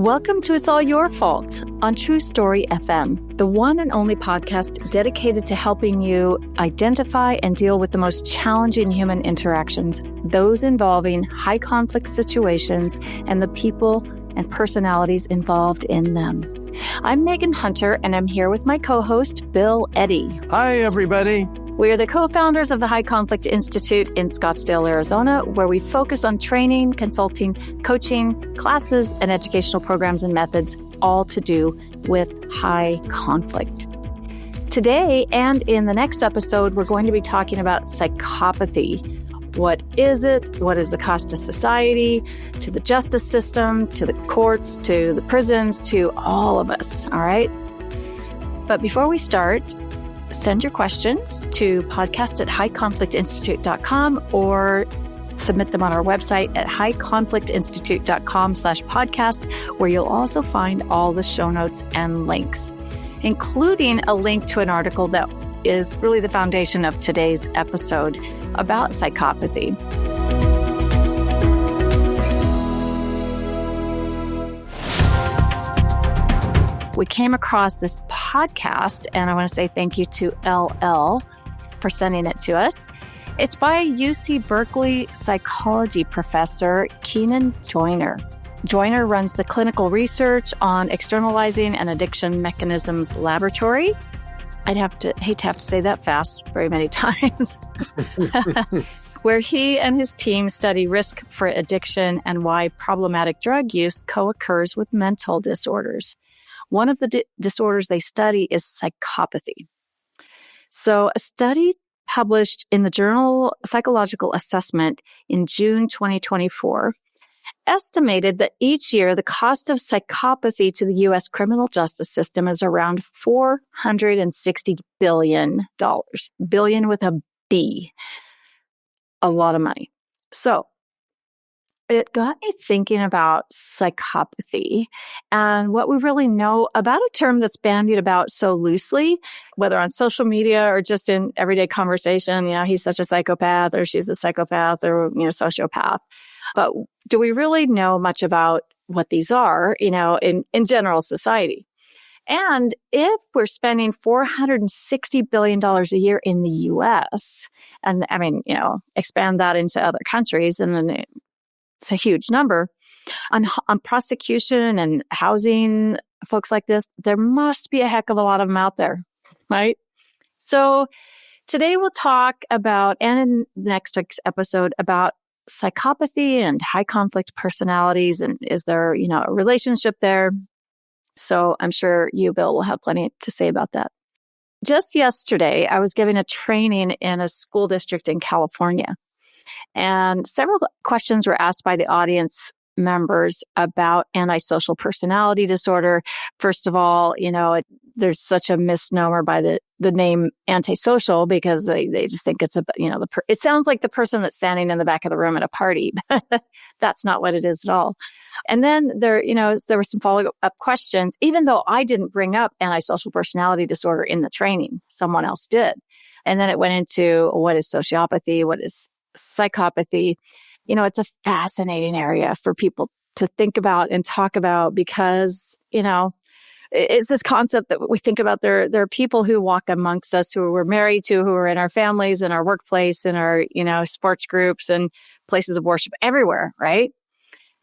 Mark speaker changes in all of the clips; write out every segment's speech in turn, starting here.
Speaker 1: Welcome to It's All Your Fault on True Story FM, the one and only podcast dedicated to helping you identify and deal with the most challenging human interactions, those involving high conflict situations and the people and personalities involved in them. I'm Megan Hunter, and I'm here with my co-host, Bill Eddy.
Speaker 2: Hi, everybody.
Speaker 1: We are the co-founders of the High Conflict Institute in Scottsdale, Arizona, where we focus on training, consulting, coaching, classes, and educational programs and methods, all to do with high conflict. Today, and in the next episode, we're going to be talking about psychopathy. What is it? What is the cost to society, to the justice system, to the courts, to the prisons, to all of us, all right? But before we start, send your questions to podcast@highconflictinstitute.com or submit them on our website at highconflictinstitute.com/podcast, where you'll also find all the show notes and links, including a link to an article that is really the foundation of today's episode about psychopathy. We came across this podcast, and I want to say thank you to LL for sending it to us. It's by UC Berkeley psychology professor Keenan Joyner. Joyner runs the clinical research on externalizing and addiction mechanisms laboratory. Hate to have to say that fast very many times. Where he and his team study risk for addiction and why problematic drug use co-occurs with mental disorders. One of the disorders they study is psychopathy. So a study published in the journal Psychological Assessment in June 2024 estimated that each year the cost of psychopathy to the U.S. criminal justice system is around $460 billion. Billion with a B. A lot of money. So it got me thinking about psychopathy and what we really know about a term that's bandied about so loosely, whether on social media or just in everyday conversation. You know, he's such a psychopath, or she's a psychopath, or, sociopath. But do we really know much about what these are, in general society? And if we're spending $460 billion a year in the U.S., and expand that into other countries, and then it's a huge number, on prosecution and housing folks like this, there must be a heck of a lot of them out there, right? So today we'll talk about, and in next week's episode, about psychopathy and high conflict personalities, and is there, a relationship there? So I'm sure you, Bill, will have plenty to say about that. Just yesterday, I was giving a training in a school district in California, and several questions were asked by the audience members about antisocial personality disorder. First of all, there's such a misnomer by the name antisocial, because they just think it's it sounds like the person that's standing in the back of the room at a party. That's not what it is at all. And then there were some follow-up questions, even though I didn't bring up antisocial personality disorder in the training, someone else did. And then it went into, what is sociopathy? What is psychopathy? It's a fascinating area for people to think about and talk about, because, it's this concept that we think about. There are people who walk amongst us, who we're married to, who are in our families, in our workplace, in our, sports groups and places of worship everywhere, right?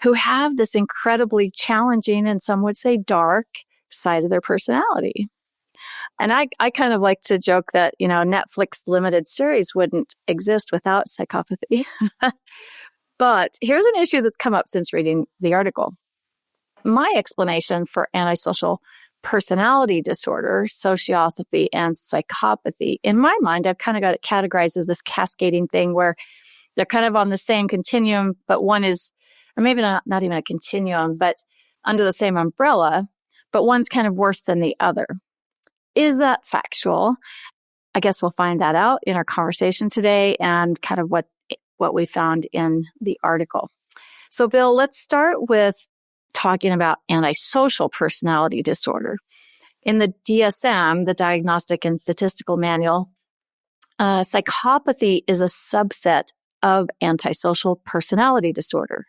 Speaker 1: Who have this incredibly challenging, and some would say dark, side of their personality. And I kind of like to joke that, Netflix limited series wouldn't exist without psychopathy. But here's an issue that's come up since reading the article. My explanation for antisocial personality disorder, sociopathy, and psychopathy, in my mind, I've kind of got it categorized as this cascading thing where they're kind of on the same continuum, but one is, or maybe not even a continuum, but under the same umbrella, but one's kind of worse than the other. Is that factual? I guess we'll find that out in our conversation today, and kind of what we found in the article. So, Bill, let's start with talking about antisocial personality disorder. In the DSM, the Diagnostic and Statistical Manual, psychopathy is a subset of antisocial personality disorder.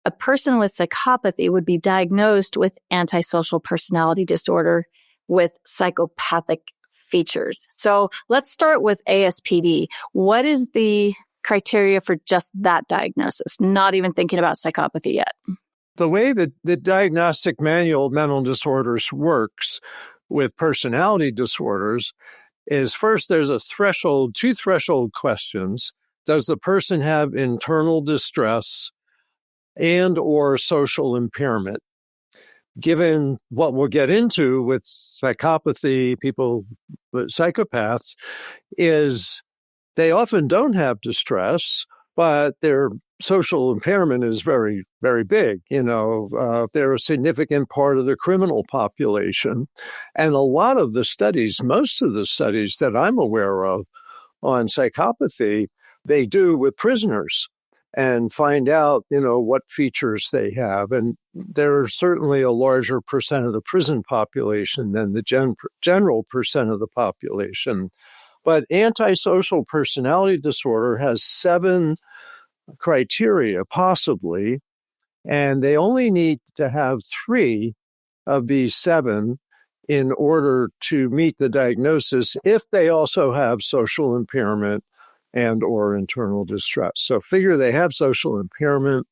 Speaker 1: a person with psychopathy would be diagnosed with antisocial personality disorder with psychopathic features. So let's start with ASPD. What is the criteria for just that diagnosis? Not even thinking about psychopathy yet.
Speaker 2: The way that the Diagnostic Manual of Mental Disorders works with personality disorders is first there's two threshold questions. Does the person have internal distress and or social impairment? Given what we'll get into with psychopathy, people with psychopaths, is they often don't have distress, but their social impairment is very, very big. They're a significant part of the criminal population. And a lot of the studies, most of the studies that I'm aware of on psychopathy, they do with prisoners and find out, what features they have. And they're certainly a larger percent of the prison population than the general percent of the population. But antisocial personality disorder has 7 criteria, possibly, and they only need to have 3 of these 7 in order to meet the diagnosis if they also have social impairment and or internal distress. So figure they have social impairment.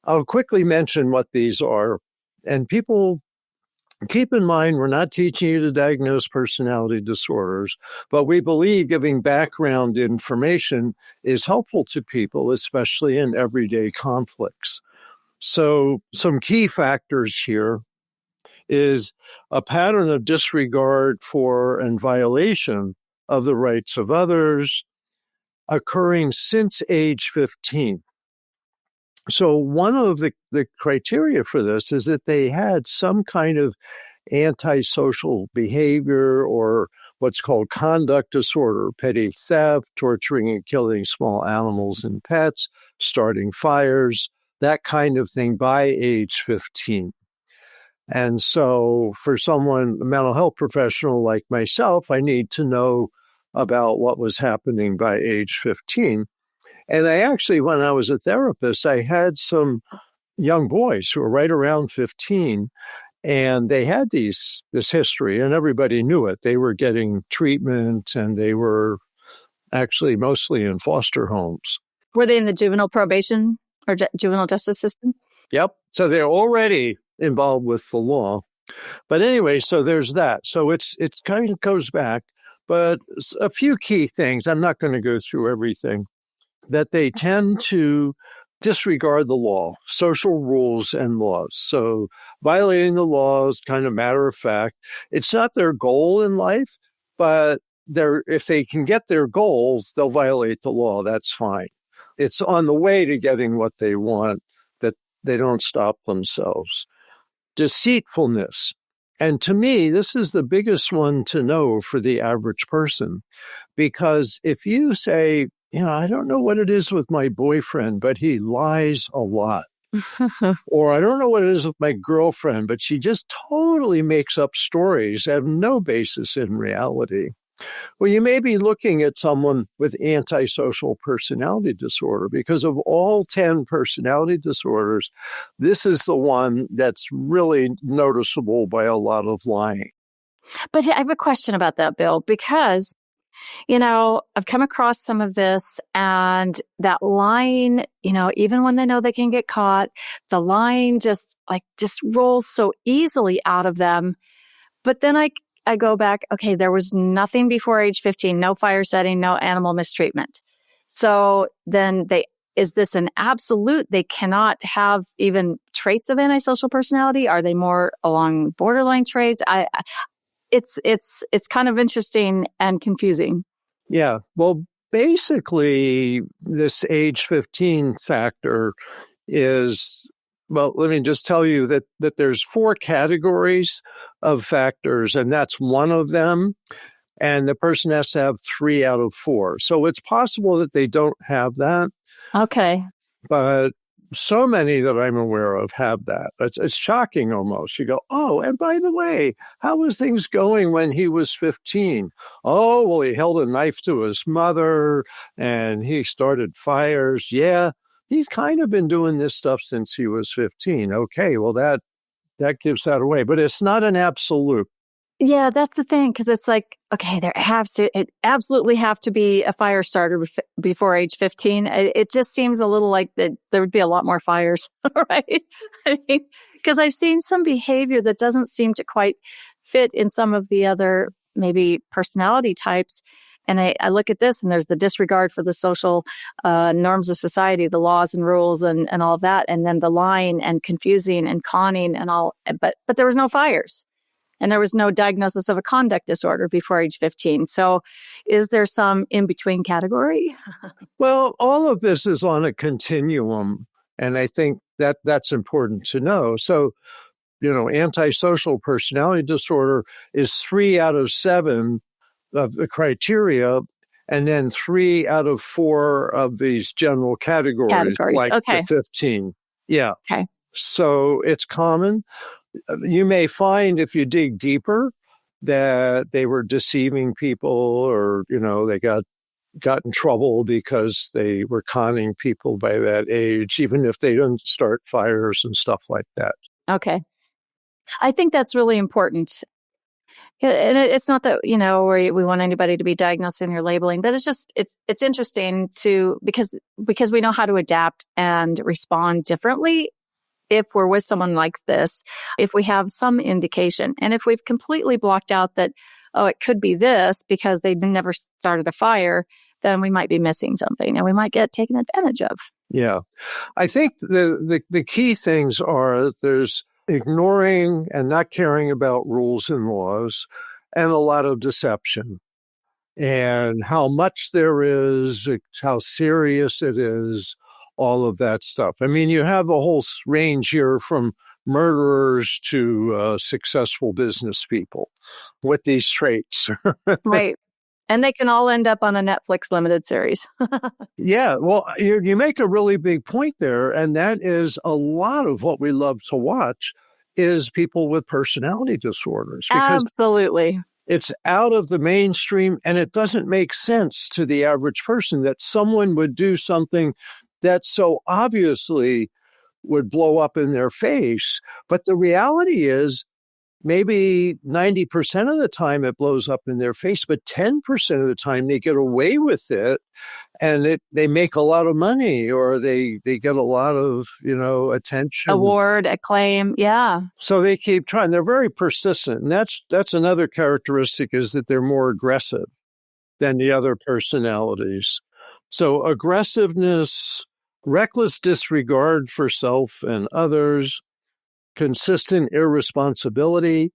Speaker 2: I'll quickly mention what these are. And people, keep in mind, we're not teaching you to diagnose personality disorders, but we believe giving background information is helpful to people, especially in everyday conflicts. So some key factors here is a pattern of disregard for and violation of the rights of others occurring since age 15. So one of the criteria for this is that they had some kind of antisocial behavior or what's called conduct disorder, petty theft, torturing and killing small animals and pets, starting fires, that kind of thing by age 15. And so for someone, a mental health professional like myself, I need to know about what was happening by age 15. And I actually, when I was a therapist, I had some young boys who were right around 15, and they had this history, and everybody knew it. They were getting treatment, and they were actually mostly in foster homes.
Speaker 1: Were they in the juvenile probation or juvenile justice system?
Speaker 2: Yep. So they're already involved with the law. But anyway, so there's that. So it kind of goes back. But a few key things, I'm not going to go through everything, that they tend to disregard the law, social rules and laws. So violating the law is kind of matter of fact. It's not their goal in life, but if they can get their goals, they'll violate the law. That's fine. It's on the way to getting what they want that they don't stop themselves. Deceitfulness. And to me, this is the biggest one to know for the average person, because if you say, I don't know what it is with my boyfriend, but he lies a lot. Or I don't know what it is with my girlfriend, but she just totally makes up stories that have no basis in reality. Well, you may be looking at someone with antisocial personality disorder, because of all 10 personality disorders, this is the one that's really noticeable by a lot of lying.
Speaker 1: But I have a question about that, Bill, because, I've come across some of this, and that lying, even when they know they can get caught, the lying just rolls so easily out of them. But then I go back, okay, there was nothing before age 15, no fire setting, no animal mistreatment. So then is this an absolute? They cannot have even traits of antisocial personality? Are they more along borderline traits? It's kind of interesting and confusing.
Speaker 2: Yeah. Well, basically, this age 15 factor is, well, let me just tell you that there's 4 categories of factors, and that's one of them. And the person has to have 3 out of 4. So it's possible that they don't have that.
Speaker 1: Okay.
Speaker 2: But so many that I'm aware of have that. It's shocking almost. You go, oh, and by the way, how was things going when he was 15? Oh, well, he held a knife to his mother and he started fires. Yeah, he's kind of been doing this stuff since he was 15. Okay, well, that gives that away, but it's not an absolute.
Speaker 1: Yeah, that's the thing, because it's like, okay, it absolutely have to be a fire starter before age 15. It just seems a little like that there would be a lot more fires, right? I mean, because I've seen some behavior that doesn't seem to quite fit in some of the other maybe personality types. And I look at this, and there's the disregard for the social norms of society, the laws and rules and all of that. And then the lying and confusing and conning and all. But there was no fires. And there was no diagnosis of a conduct disorder before age 15. So is there some in-between category?
Speaker 2: Well, all of this is on a continuum. And I think that's important to know. So, antisocial personality disorder is 3 out of 7 of the criteria, and then 3 out of 4 of these general categories. Like
Speaker 1: okay.
Speaker 2: The 15. Yeah.
Speaker 1: Okay.
Speaker 2: So it's common. You may find if you dig deeper that they were deceiving people, or, they got in trouble because they were conning people by that age, even if they didn't start fires and stuff like that.
Speaker 1: Okay. I think that's really important. And it's not that, we want anybody to be diagnosed in your labeling, but it's just, it's interesting because we know how to adapt and respond differently if we're with someone like this, if we have some indication. And if we've completely blocked out that, it could be this because they never started a fire, then we might be missing something and we might get taken advantage of.
Speaker 2: Yeah. I think the key things are that there's ignoring and not caring about rules and laws, and a lot of deception. And how much there is, how serious it is, all of that stuff. I mean, you have a whole range here from murderers to successful business people with these traits.
Speaker 1: Right. And they can all end up on a Netflix limited series.
Speaker 2: Yeah. Well, you make a really big point there. And that is a lot of what we love to watch is people with personality disorders. Because
Speaker 1: absolutely.
Speaker 2: It's out of the mainstream, and it doesn't make sense to the average person that someone would do something that so obviously would blow up in their face. But the reality is maybe 90% of the time it blows up in their face, but 10% of the time they get away with it, and they make a lot of money, or they get a lot of, attention.
Speaker 1: Award, acclaim. Yeah.
Speaker 2: So they keep trying. They're very persistent. And that's another characteristic, is that they're more aggressive than the other personalities. So aggressiveness, reckless disregard for self and others, consistent irresponsibility.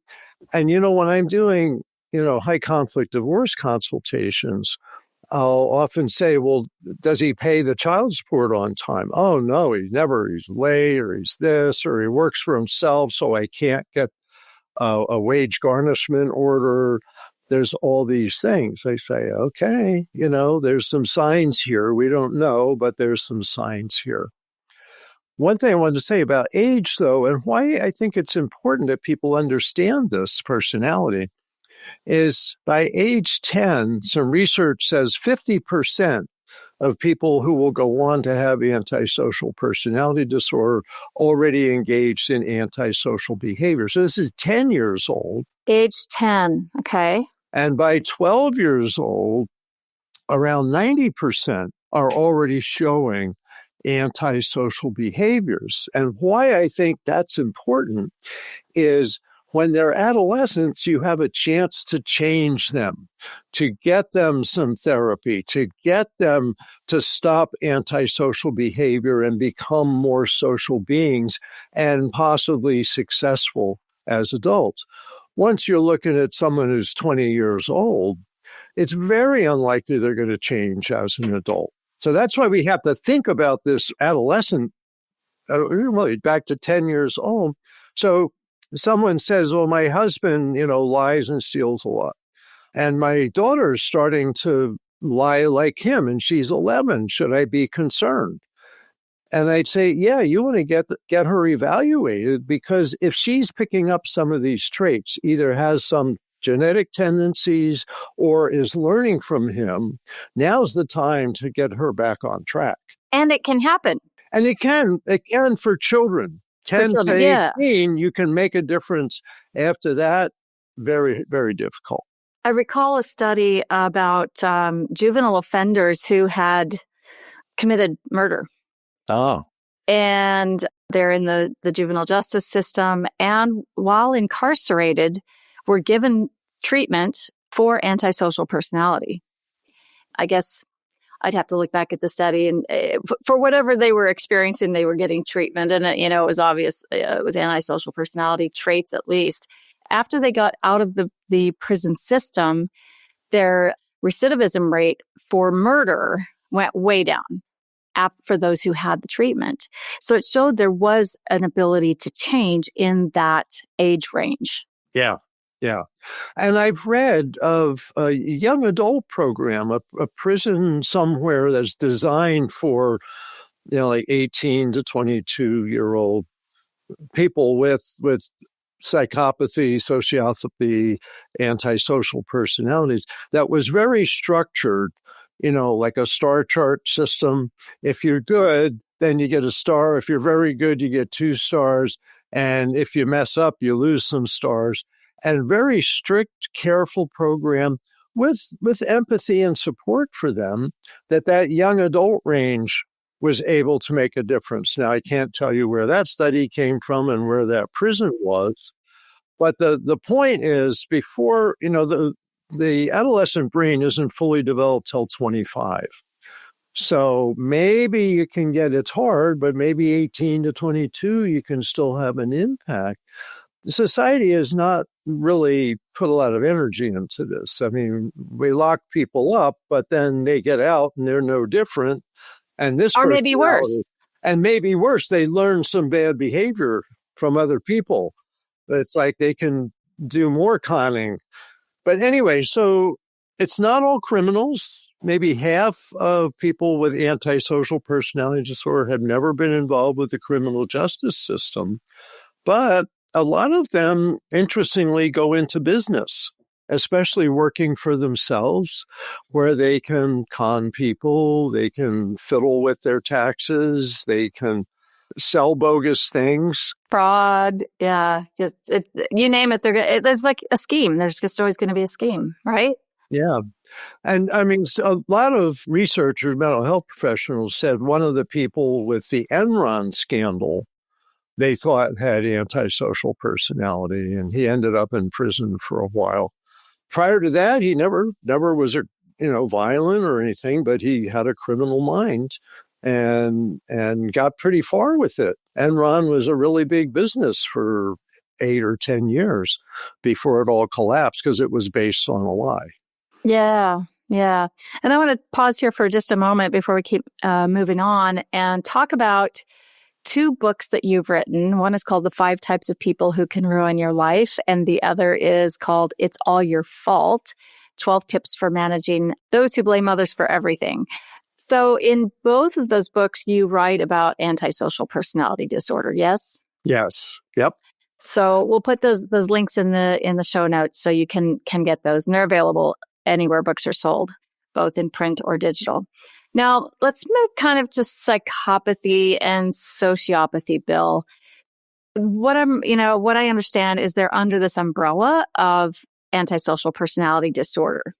Speaker 2: And, when I'm doing, high conflict divorce consultations, I'll often say, well, does he pay the child support on time? Oh, no, he's late, or he's this, or he works for himself, so I can't get a wage garnishment order. There's all these things. I say, okay, there's some signs here. We don't know, but there's some signs here. One thing I wanted to say about age, though, and why I think it's important that people understand this personality, is by age 10, some research says 50% of people who will go on to have antisocial personality disorder already engaged in antisocial behavior. So this is 10 years old.
Speaker 1: Age 10, okay.
Speaker 2: And by 12 years old, around 90% are already showing antisocial behaviors. And why I think that's important is when they're adolescents, you have a chance to change them, to get them some therapy, to get them to stop antisocial behavior and become more social beings and possibly successful as adults. Once you're looking at someone who's 20 years old, it's very unlikely they're going to change as an adult. So that's why we have to think about this adolescent, really back to 10 years old. So someone says, well, my husband, lies and steals a lot. And my daughter is starting to lie like him, and she's 11. Should I be concerned? And I'd say, yeah, you want to get her evaluated, because if she's picking up some of these traits, either has some genetic tendencies or is learning from him, now's the time to get her back on track.
Speaker 1: And it can happen.
Speaker 2: And it can for children. 10 to 18, you can make a difference. After that, very, very difficult.
Speaker 1: I recall a study about juvenile offenders who had committed murder.
Speaker 2: Oh.
Speaker 1: And they're in the juvenile justice system. And while incarcerated, were given treatment for antisocial personality. I guess I'd have to look back at the study, and for whatever they were experiencing, they were getting treatment. And, it was obvious it was antisocial personality traits, at least. After they got out of the prison system, their recidivism rate for murder went way down for those who had the treatment. So it showed there was an ability to change in that age range.
Speaker 2: Yeah. Yeah. And I've read of a young adult program, a prison somewhere that's designed for, like 18 to 22-year-old people with psychopathy, sociopathy, antisocial personalities, that was very structured, like a star chart system. If you're good, then you get a star. If you're very good, you get 2 stars. And if you mess up, you lose some stars. And very strict, careful program with empathy and support for them, that young adult range was able to make a difference. Now, I can't tell you where that study came from and where that prison was, but the point is, before, the adolescent brain isn't fully developed till 25. So maybe you can it's hard, but maybe 18 to 22, you can still have an impact. Society has not really put a lot of energy into this. I mean, we lock people up, but then they get out and they're no different. And this,
Speaker 1: or maybe worse.
Speaker 2: And maybe worse, they learn some bad behavior from other people. It's like they can do more conning. But anyway, so it's not all criminals. Maybe half of people with antisocial personality disorder have never been involved with the criminal justice system. But a lot of them, interestingly, go into business, especially working for themselves, where they can con people, they can fiddle with their taxes, they can sell bogus things.
Speaker 1: Fraud, yeah. You name it, there's like a scheme. There's just always going to be a scheme, right?
Speaker 2: Yeah. And I mean, a lot of researchers, mental health professionals said one of the people with the Enron scandal, they thought had antisocial personality, and he ended up in prison for a while. Prior to that, he never was, violent or anything, but he had a criminal mind and got pretty far with it. Enron was a really big business for 8 or 10 years before it all collapsed because it was based on a lie.
Speaker 1: Yeah. Yeah. And I want to pause here for just a moment before we keep moving on and talk about 2 books that you've written. One is called The 5 Types of People Who Can Ruin Your Life, and the other is called It's All Your Fault, 12 Tips for Managing Those Who Blame Others for Everything. So in both of those books, you write about antisocial personality disorder, yes?
Speaker 2: Yes. Yep.
Speaker 1: So we'll put those links in the show notes so you can get those, and they're available anywhere books are sold, both in print or digital. Now, let's move kind of to psychopathy and sociopathy, Bill. What I understand is they're under this umbrella of antisocial personality disorder.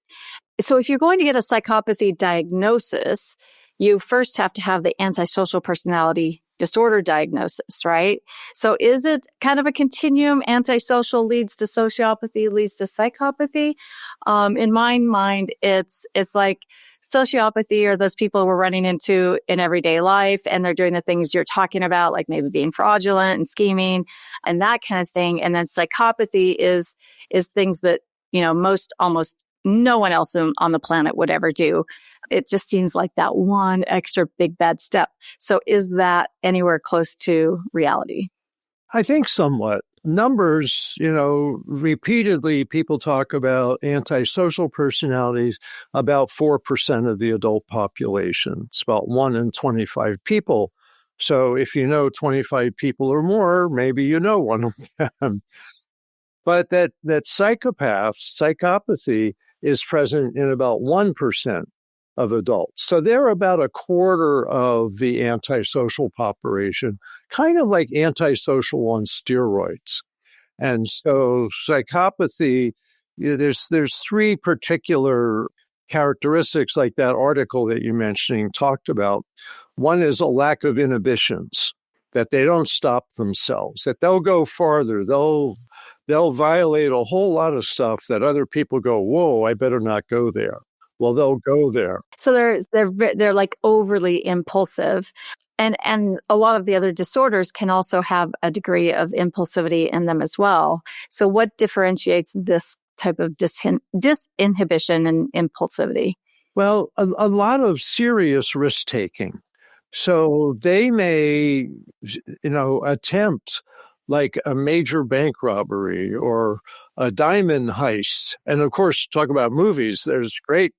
Speaker 1: So if you're going to get a psychopathy diagnosis, you first have to have the antisocial personality disorder diagnosis, right? So is it kind of a continuum? Antisocial leads to sociopathy, leads to psychopathy? In my mind, it's like sociopathy are those people we're running into in everyday life, and they're doing the things you're talking about, like maybe being fraudulent and scheming and that kind of thing. And then psychopathy is things that, almost no one else on the planet would ever do. It just seems like that one extra big bad step. So is that anywhere close to reality?
Speaker 2: I think somewhat. Numbers, repeatedly people talk about antisocial personalities, about 4% of the adult population. It's about 1 in 25 people. So if 25 people or more, maybe one of them. But that psychopathy is present in about 1% of adults. So they're about a quarter of the antisocial population, kind of like antisocial on steroids. And so psychopathy, there's three particular characteristics like that article that you're mentioning talked about. One is a lack of inhibitions, that they don't stop themselves, that they'll go farther. They'll violate a whole lot of stuff that other people go, whoa, I better not go there. Well, they'll go there.
Speaker 1: So they're like overly impulsive. And a lot of the other disorders can also have a degree of impulsivity in them as well. So what differentiates this type of disinhibition and impulsivity?
Speaker 2: Well, a lot of serious risk-taking. So they may, attempt like a major bank robbery or a diamond heist. And of course, talk about movies. There's great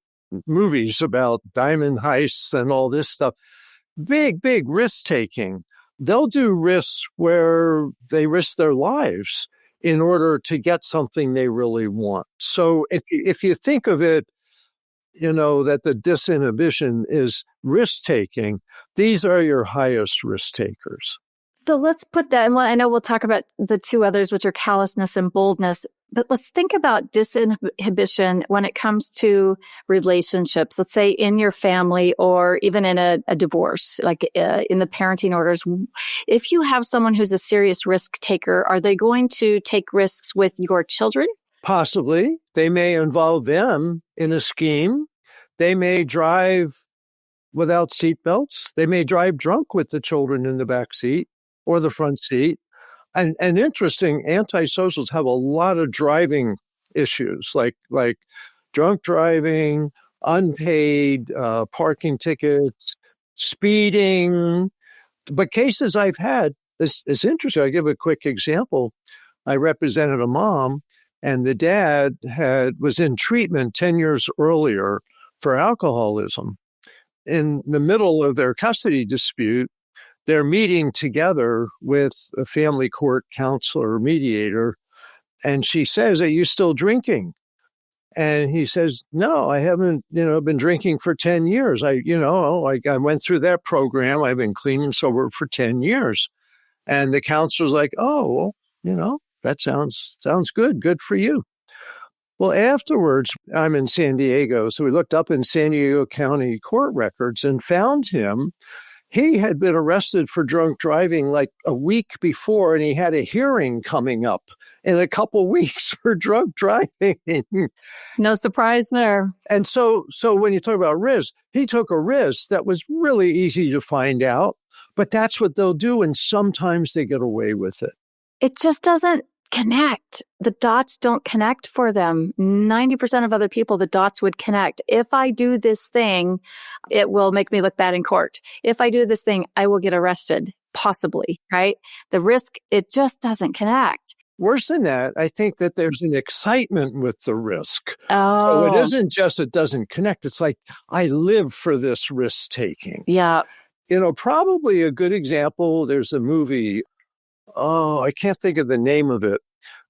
Speaker 2: movies about diamond heists and all this stuff. Big risk-taking. They'll do risks where they risk their lives in order to get something they really want. So if you think of it, that the disinhibition is risk-taking, these are your highest risk takers.
Speaker 1: So let's put that, and I know we'll talk about the two others, which are callousness and boldness, but let's think about disinhibition when it comes to relationships, let's say in your family or even in a divorce, like in the parenting orders. If you have someone who's a serious risk taker, are they going to take risks with your children?
Speaker 2: Possibly. They may involve them in a scheme. They may drive without seatbelts. They may drive drunk with the children in the back seat or the front seat. And interesting, antisocials have a lot of driving issues, like drunk driving, unpaid parking tickets, speeding. But cases I've had, this is interesting. I'll give a quick example. I represented a mom, and the dad was in treatment 10 years earlier for alcoholism. In the middle of their custody dispute, they're meeting together with a family court counselor mediator, and she says, "Are you still drinking?" And he says, "No, I haven't, been drinking for 10 years. I went through that program. I've been clean and sober for 10 years." And the counselor's like, "Oh, well, that sounds good. Good for you." Well, afterwards, I'm in San Diego, so we looked up in San Diego County court records and found him. He had been arrested for drunk driving like a week before, and he had a hearing coming up in a couple weeks for drunk driving.
Speaker 1: No surprise there.
Speaker 2: And so when you talk about risk, he took a risk that was really easy to find out, but that's what they'll do, and sometimes they get away with it.
Speaker 1: It just doesn't connect. The dots don't connect for them. 90% of other people, the dots would connect. If I do this thing, it will make me look bad in court. If I do this thing, I will get arrested, possibly, right? The risk, it just doesn't connect.
Speaker 2: Worse than that, I think that there's an excitement with the risk.
Speaker 1: Oh.
Speaker 2: So it isn't just it doesn't connect. It's like, I live for this risk taking.
Speaker 1: Yeah.
Speaker 2: Probably a good example, there's a movie, I can't think of the name of it,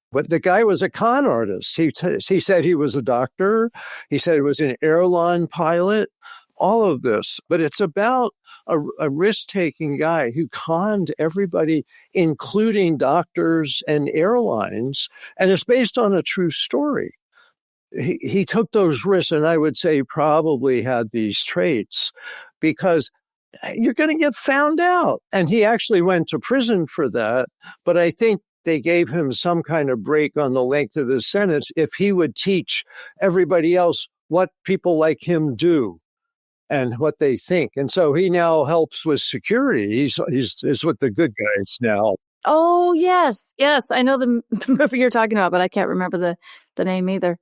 Speaker 2: but the guy was a con artist. He said he was a doctor. He said he was an airline pilot, all of this. But it's about a risk-taking guy who conned everybody, including doctors and airlines, and it's based on a true story. He took those risks, and I would say probably had these traits because you're going to get found out. And he actually went to prison for that. But I think they gave him some kind of break on the length of his sentence if he would teach everybody else what people like him do and what they think. And so he now helps with security. He's with the good guys now.
Speaker 1: Oh, yes. Yes. I know the movie you're talking about, but I can't remember the name either.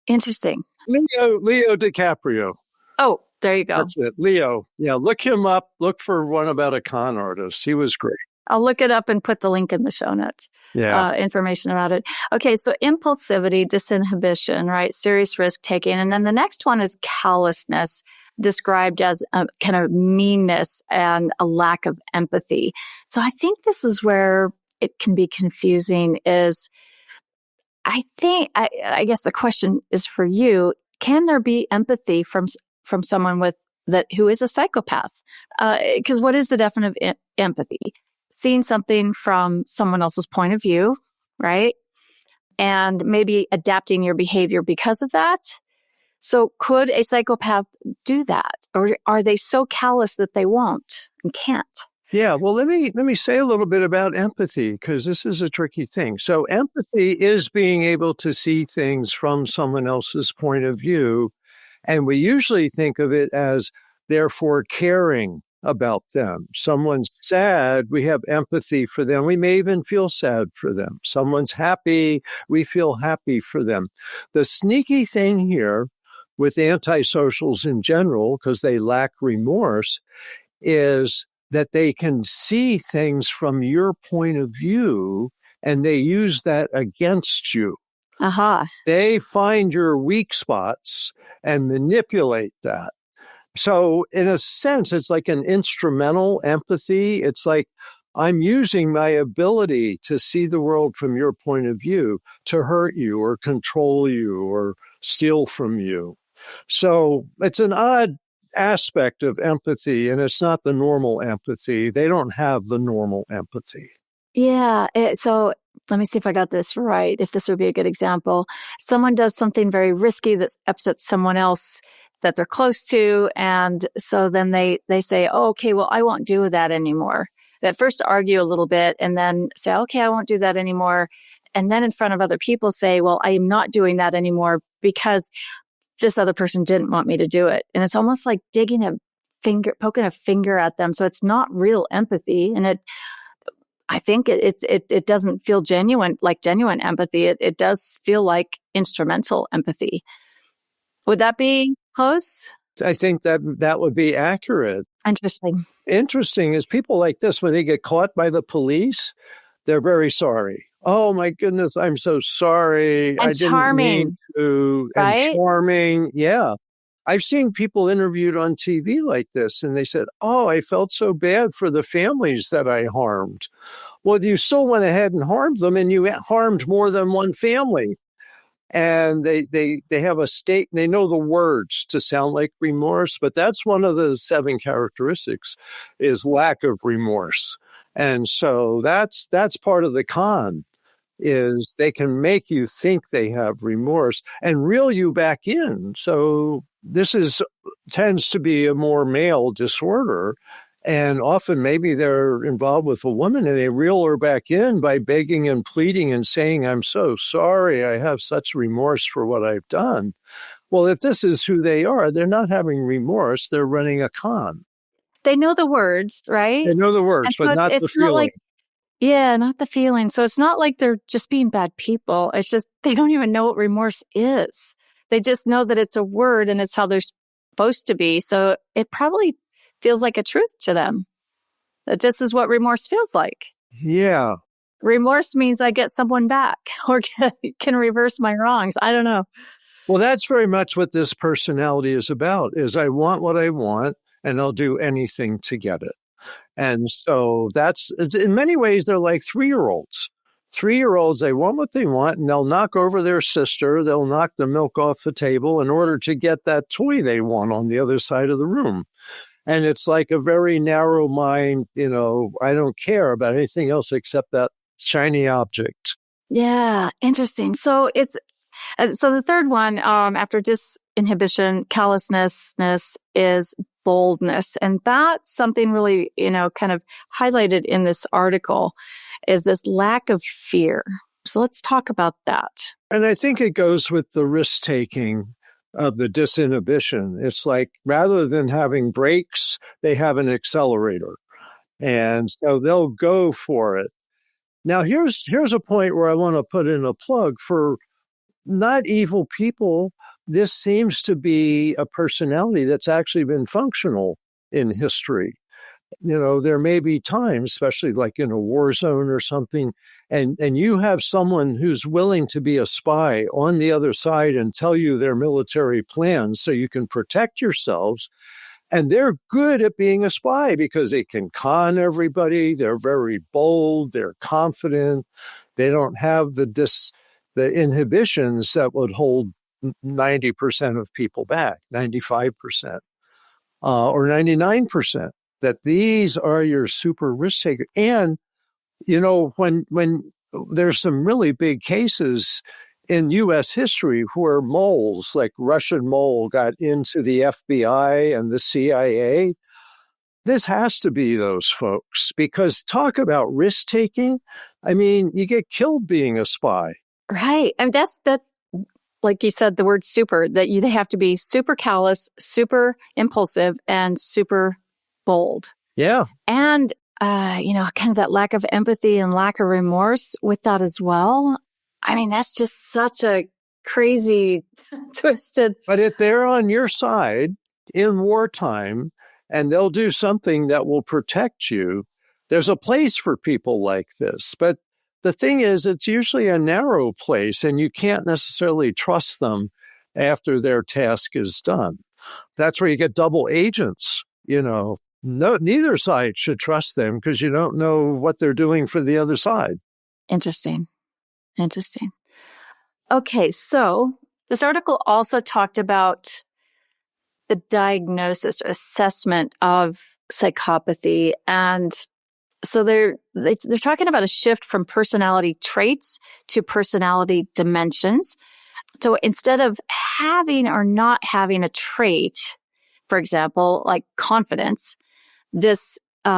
Speaker 1: Interesting.
Speaker 2: Leo DiCaprio.
Speaker 1: Oh, there you go.
Speaker 2: That's it. Leo. Yeah, look him up. Look for one about a con artist. He was great.
Speaker 1: I'll look it up and put the link in the show notes.
Speaker 2: Yeah.
Speaker 1: Information about it. Okay, so impulsivity, disinhibition, right? Serious risk taking. And then the next one is callousness, described as a kind of meanness and a lack of empathy. So I think this is where it can be confusing is, I guess the question is for you, can there be empathy from from someone who is a psychopath. Because what is the definition of empathy? Seeing something from someone else's point of view, right? And maybe adapting your behavior because of that. So could a psychopath do that? Or are they so callous that they won't and can't?
Speaker 2: Yeah, well, let me say a little bit about empathy, because this is a tricky thing. So empathy is being able to see things from someone else's point of view. And we usually think of it as therefore caring about them. Someone's sad, we have empathy for them. We may even feel sad for them. Someone's happy, we feel happy for them. The sneaky thing here with antisocials in general, because they lack remorse, is that they can see things from your point of view and they use that against you.
Speaker 1: Aha.
Speaker 2: They find your weak spots and manipulate that. So in a sense, it's like an instrumental empathy. It's like I'm using my ability to see the world from your point of view to hurt you or control you or steal from you. So it's an odd aspect of empathy, and it's not the normal empathy. They don't have the normal empathy.
Speaker 1: Yeah. So let me see if I got this right, if this would be a good example. Someone does something very risky that upsets someone else that they're close to. And so then they say, oh, okay, well, I won't do that anymore. At first argue a little bit and then say, okay, I won't do that anymore. And then in front of other people say, well, I am not doing that anymore because this other person didn't want me to do it. And it's almost like poking a finger at them. So it's not real empathy. And I think it doesn't feel genuine empathy. It does feel like instrumental empathy. Would that be close?
Speaker 2: I think that would be accurate.
Speaker 1: Interesting.
Speaker 2: Interesting is people like this, when they get caught by the police, they're very sorry. Oh my goodness, I'm so sorry.
Speaker 1: And
Speaker 2: I didn't
Speaker 1: charming,
Speaker 2: mean to.
Speaker 1: right?
Speaker 2: And charming. Yeah. I've seen people interviewed on TV like this, and they said, oh, I felt so bad for the families that I harmed. Well, you still went ahead and harmed them, and you harmed more than one family. And they have a state, they know the words to sound like remorse, but that's one of the 7 characteristics is lack of remorse. And so that's part of the con, is they can make you think they have remorse and reel you back in. So this tends to be a more male disorder. And often maybe they're involved with a woman and they reel her back in by begging and pleading and saying, I'm so sorry, I have such remorse for what I've done. Well, if this is who they are, they're not having remorse, they're running a con.
Speaker 1: They know the words, right?
Speaker 2: They know the words,
Speaker 1: so
Speaker 2: but not the feeling.
Speaker 1: Not the feeling. So it's not like they're just being bad people. It's just they don't even know what remorse is. They just know that it's a word and it's how they're supposed to be. So it probably feels like a truth to them that this is what remorse feels like.
Speaker 2: Yeah.
Speaker 1: Remorse means I get someone back or can reverse my wrongs. I don't know.
Speaker 2: Well, that's very much what this personality is about, is I want what I want and I'll do anything to get it. And so in many ways, they're like 3-year-olds. 3-year-olds, they want what they want and they'll knock over their sister. They'll knock the milk off the table in order to get that toy they want on the other side of the room. And it's like a very narrow mind, I don't care about anything else except that shiny object.
Speaker 1: Yeah, interesting. So the third one, after disinhibition, callousness is boldness. And that's something really, kind of highlighted in this article, is this lack of fear. So let's talk about that.
Speaker 2: And I think it goes with the risk-taking of the disinhibition. It's like rather than having brakes, they have an accelerator. And so they'll go for it. Now, here's a point where I want to put in a plug for not evil people. This seems to be a personality that's actually been functional in history. There may be times, especially like in a war zone or something, and you have someone who's willing to be a spy on the other side and tell you their military plans so you can protect yourselves. And they're good at being a spy because they can con everybody. They're very bold. They're confident. They don't have the inhibitions that would hold 90% of people back, 95%, or 99%, that these are your super risk takers. And, when there's some really big cases in U.S. history where moles, like Russian mole, got into the FBI and the CIA, this has to be those folks, because talk about risk taking. I mean, you get killed being a spy.
Speaker 1: Right. And that's like you said, the word super, that they have to be super callous, super impulsive, and super bold.
Speaker 2: Yeah.
Speaker 1: And, kind of that lack of empathy and lack of remorse with that as well. I mean, that's just such a crazy, twisted.
Speaker 2: But if they're on your side in wartime and they'll do something that will protect you, there's a place for people like this. But the thing is, it's usually a narrow place, and you can't necessarily trust them after their task is done. That's where you get double agents. No, neither side should trust them, because you don't know what they're doing for the other side.
Speaker 1: Interesting. Okay, so this article also talked about the diagnosis or assessment of psychopathy. And so they're talking about a shift from personality traits to personality dimensions. So instead of having or not having a trait, for example, like confidence, this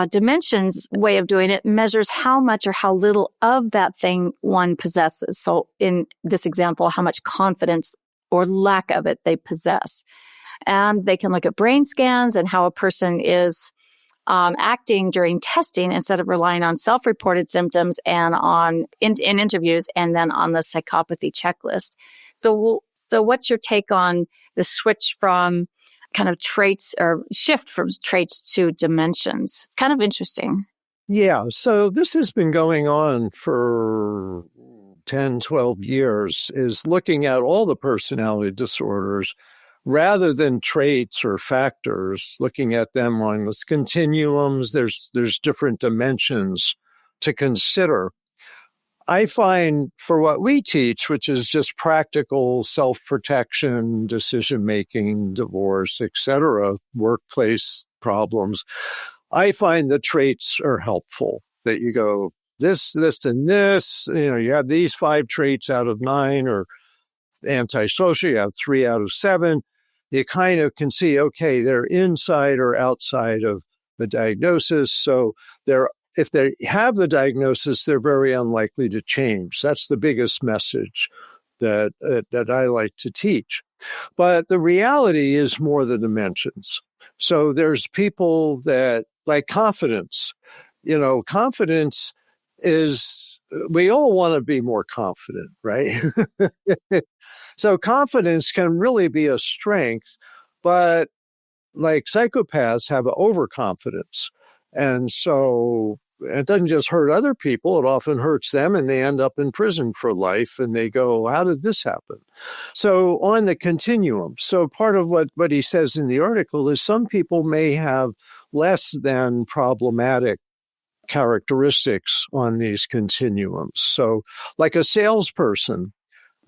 Speaker 1: dimensions way of doing it measures how much or how little of that thing one possesses. So in this example, how much confidence or lack of it they possess. And they can look at brain scans and how a person is acting during testing, instead of relying on self-reported symptoms and in interviews, and then on the psychopathy checklist. So what's your take on the switch from kind of traits, or shift from traits to dimensions? It's kind of interesting.
Speaker 2: Yeah. So this has been going on for 10, 12 years, is looking at all the personality disorders rather than traits or factors, looking at them on with continuums. There's different dimensions to consider. I find for what we teach, which is just practical self-protection, decision-making, divorce, etc., workplace problems, I find the traits are helpful, that you go, this, and this, you have these 5 traits out of 9, or antisocial, you have 3 out of 7. You kind of can see, okay, they're inside or outside of the diagnosis. So if they have the diagnosis, they're very unlikely to change. That's the biggest message that I like to teach. But the reality is more the dimensions. So there's people that, like confidence. Confidence is, we all want to be more confident, right? So confidence can really be a strength, but like psychopaths have overconfidence. And so it doesn't just hurt other people, it often hurts them, and they end up in prison for life, and they go, how did this happen? So on the continuum, so part of what he says in the article is some people may have less than problematic characteristics on these continuums. So like a salesperson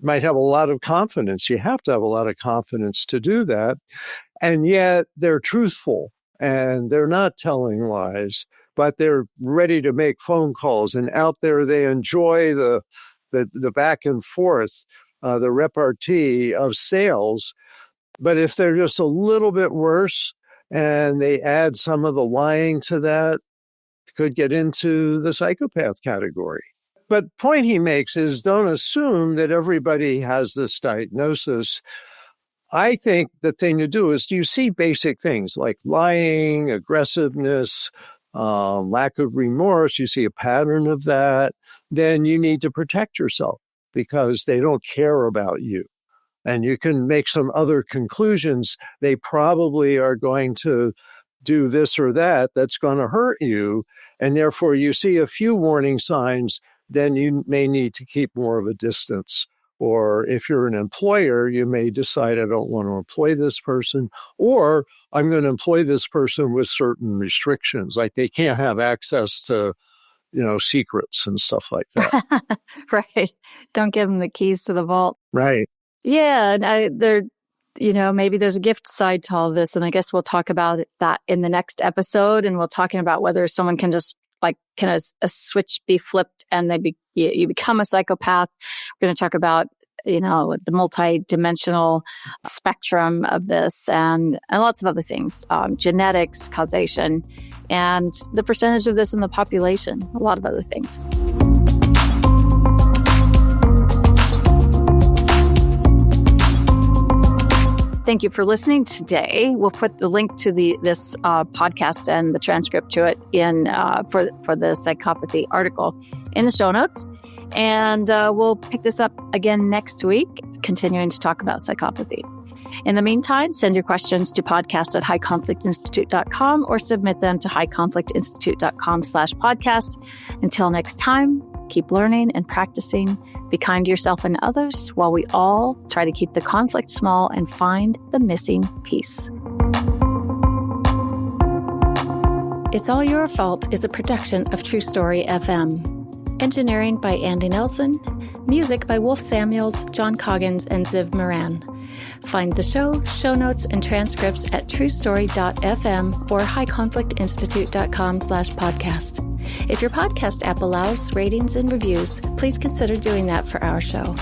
Speaker 2: might have a lot of confidence. You have to have a lot of confidence to do that. And yet they're truthful and they're not telling lies, but they're ready to make phone calls. And out there, they enjoy the back and forth, the repartee of sales. But if they're just a little bit worse and they add some of the lying to that, could get into the psychopath category. But point he makes is, don't assume that everybody has this diagnosis. I think the thing to do is, you see basic things like lying, aggressiveness, lack of remorse, you see a pattern of that, then you need to protect yourself because they don't care about you. And you can make some other conclusions. They probably are going to do this or that that's going to hurt you. And therefore, you see a few warning signs, then you may need to keep more of a distance. Or if you're an employer, you may decide, I don't want to employ this person, or I'm going to employ this person with certain restrictions, like they can't have access to, secrets and stuff like that.
Speaker 1: Right. Don't give them the keys to the vault.
Speaker 2: Right.
Speaker 1: Yeah, and maybe there's a gift side to all this, and I guess we'll talk about that in the next episode, and we'll talking about whether someone can just can a switch be flipped and you become a psychopath. We're going to talk about the multi-dimensional spectrum of this and lots of other things, genetics, causation, and the percentage of this in the population, a lot of other things. Thank you for listening today. We'll put the link to this podcast and the transcript to it in for the Psychopathy article in the show notes. And we'll pick this up again next week, continuing to talk about psychopathy. In the meantime, send your questions to podcast@highconflictinstitute.com or submit them to highconflictinstitute.com/podcast. Until next time, keep learning and practicing. Be kind to yourself and others while we all try to keep the conflict small and find the missing piece. It's All Your Fault is a production of True Story FM. Engineering by Andy Nelson. Music by Wolf Samuels, John Coggins, and Ziv Moran. Find the show notes, and transcripts at truestory.fm or highconflictinstitute.com/podcast. If your podcast app allows ratings and reviews, please consider doing that for our show.